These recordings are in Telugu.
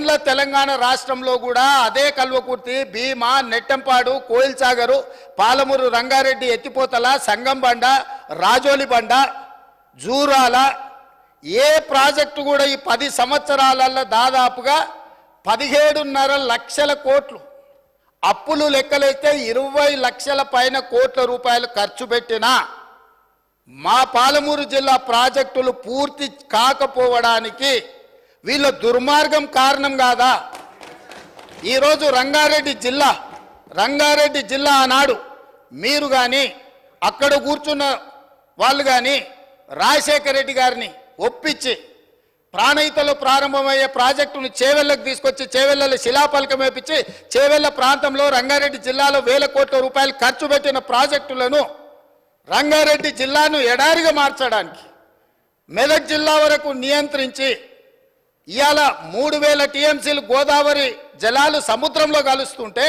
ఐదేండ్ల తెలంగాణ రాష్ట్రంలో కూడా అదే కల్వకుర్తి, భీమా, నెట్టంపాడు, కోయిల్సాగరు, పాలమూరు రంగారెడ్డి, ఎత్తిపోతల, సంగంబండ, రాజోలిబండ, జూరాల ఏ ప్రాజెక్టు కూడా ఈ 10 సంవత్సరాలలో దాదాపుగా 17.5 లక్షల కోట్లు అప్పులు లెక్కలైతే 20 లక్షల పైన కోట్ల రూపాయలు ఖర్చు పెట్టినా మా పాలమూరు జిల్లా ప్రాజెక్టులు పూర్తి కాకపోవడానికి వీళ్ళ దుర్మార్గం కారణం కాదా? ఈరోజు రంగారెడ్డి జిల్లా ఆనాడు మీరు కానీ అక్కడ కూర్చున్న వాళ్ళు కానీ రాజశేఖర రెడ్డి గారిని ఒప్పించి ప్రాణహితలో ప్రారంభమయ్యే ప్రాజెక్టును చేవెళ్లకు తీసుకొచ్చి చేవెళ్లలో శిలాఫలకం వేపించి చేవెళ్ల ప్రాంతంలో రంగారెడ్డి జిల్లాలో వేల కోట్ల రూపాయలు ఖర్చు పెట్టిన ప్రాజెక్టులను రంగారెడ్డి జిల్లాను ఎడారిగా మార్చడానికి మెదక్ జిల్లా వరకు నియంత్రించి ఇవాళ 3000 టీఎంసీలు గోదావరి జలాలు సముద్రంలో కలుస్తుంటే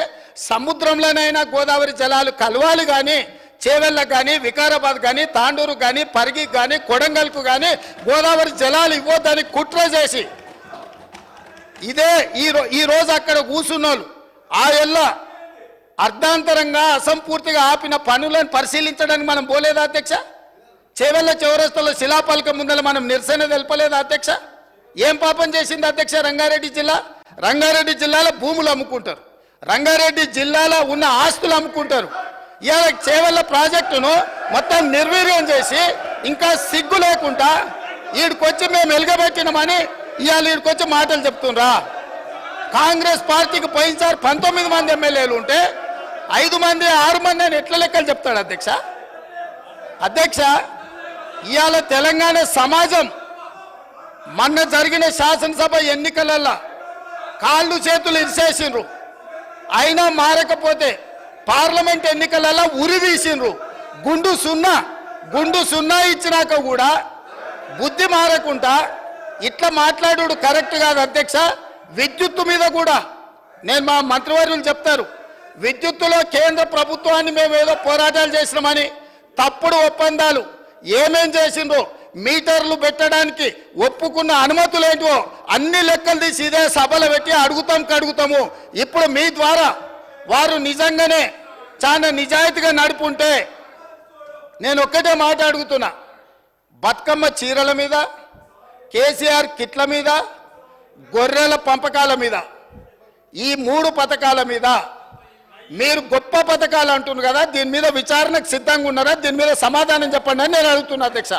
సముద్రంలోనైనా గోదావరి జలాలు కలవాలి కానీ చేవెళ్ళకు కానీ వికారాబాద్ కానీ తాండూరు కానీ పరిగికి కానీ కొడంగల్కు కానీ గోదావరి జలాలు ఇవ్వద్దని కుట్ర చేసి ఇదే ఈరోజు అక్కడ కూర్చున్నోళ్ళు ఆ ఎల్ల అర్ధాంతరంగా అసంపూర్తిగా ఆపిన పనులను పరిశీలించడానికి మనం పోలేదా అధ్యక్ష? చేవెళ్ళ చౌరస్తలో శిలాఫలకం ముందర మనం నిరసన తెలపలేదా అధ్యక్ష? ఏం పాపం చేసింది అధ్యక్ష రంగారెడ్డి జిల్లా? రంగారెడ్డి జిల్లాలో భూములు అమ్ముకుంటారు, రంగారెడ్డి జిల్లాలో ఉన్న ఆస్తులు అమ్ముకుంటారు. ఇవాళ చేవెళ్ళ ప్రాజెక్టును మొత్తం నిర్వీర్యం చేసి ఇంకా సిగ్గు లేకుండా వీడికొచ్చి మేము ఎలుగబెట్టినామని ఇవాళ వీడికొచ్చి మాటలు చెప్తుండ్రా? కాంగ్రెస్ పార్టీకి పోయినసారి 19 మంది ఎమ్మెల్యేలు ఉంటే 5 మంది 6 మంది అని ఎట్లా లెక్కలు చెప్తాడు అధ్యక్ష? అధ్యక్ష, ఇవాళ తెలంగాణ సమాజం మొన్న జరిగిన శాసనసభ ఎన్నికలలో కాళ్ళు చేతులు ఇరిసేసిండ్రు, అయినా మారకపోతే పార్లమెంట్ ఎన్నికలలో ఉరి తీసిండ్రు. గుండు సున్నా ఇచ్చినాక కూడా బుద్ధి మారకుండా ఇట్లా మాట్లాడు కరెక్ట్ కాదు అధ్యక్ష. విద్యుత్తు మీద కూడా నేను మా మంత్రివర్యులు చెప్తారు, విద్యుత్తులో కేంద్ర ప్రభుత్వాన్ని మేము ఏదో పోరాటాలు చేసినామని తప్పుడు ఒప్పందాలు ఏమేం చేసిండ్రో మీటర్లు పెట్టడానికి ఒప్పుకున్న అనుమతులు ఏంటో అన్ని లెక్కలు తీసి ఇదే సభలు పెట్టి అడుగుతాము. ఇప్పుడు మీ ద్వారా వారు నిజంగానే చాలా నిజాయితీగా నడుపుంటే నేను ఒక్కటే మాట అడుగుతున్నా, బతుకమ్మ చీరల మీద, కేసీఆర్ కిట్ల మీద, గొర్రెల పంపకాల మీద, ఈ 3 పథకాల మీద మీరు గొప్ప పథకాలు అంటున్నారు కదా, దీని మీద విచారణకు సిద్ధంగా ఉన్నారా? దీని మీద సమాధానం చెప్పండి అని నేను అడుగుతున్నా అధ్యక్ష.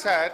సార్